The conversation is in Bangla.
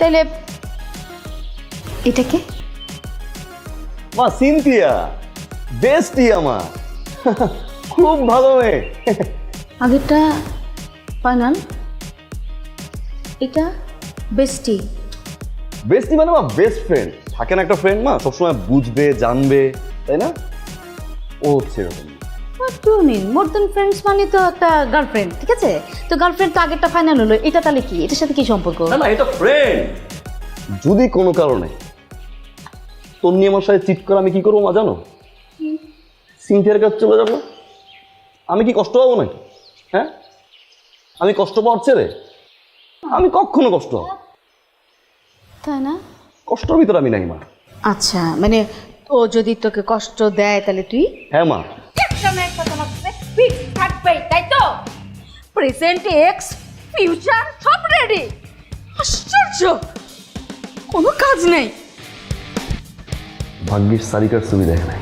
তাইলে এটা কে? মা সিনথিয়া, বেস্টি আমার। খুব ভালো মেয়ে। আগেরটা ফাইনাল, এটা বেস্টি। বেস্টি মানে মা বেস্ট ফ্রেন্ড। থাকে না একটা ফ্রেন্ড মা, সবসময় বুঝবে জানবে, তাই না? ও হচ্ছে এরকম। What do you mean? More than friends মানে তো একটা গার্লফ্রেন্ড, ঠিক আছে? তো গার্লফ্রেন্ড তো আগেরটা ফাইনাল হলো, এটা তাহলে কি? এটার সাথে কি সম্পর্ক? না না, এটা ফ্রেন্ড। যদি কোনো কারণে তোর নিয়ে আমার সাথে চিট করে আমি কি করবো মা জানো? সিনথিয়ার কাছে চলে যাবো। আমি কি কষ্ট পাবো নাকি? হ্যাঁ, আমি কষ্ট পাওয়ার ছেলে? আমি কখনো কষ্ট হবো? তাই না? কষ্টর ভিতরে আমি নাই মা। আচ্ছা, মানে ও যদি তোকে কষ্ট দেয় তাহলে তুই? হ্যাঁ মা। তাই তো? প্রেজেন্ট, এক্স, ফিউচার সব রেডি। আশ্চর্য, কোনো কাজ নেই। ভাগ্যিস সারিকার ছবি দেখে নাই।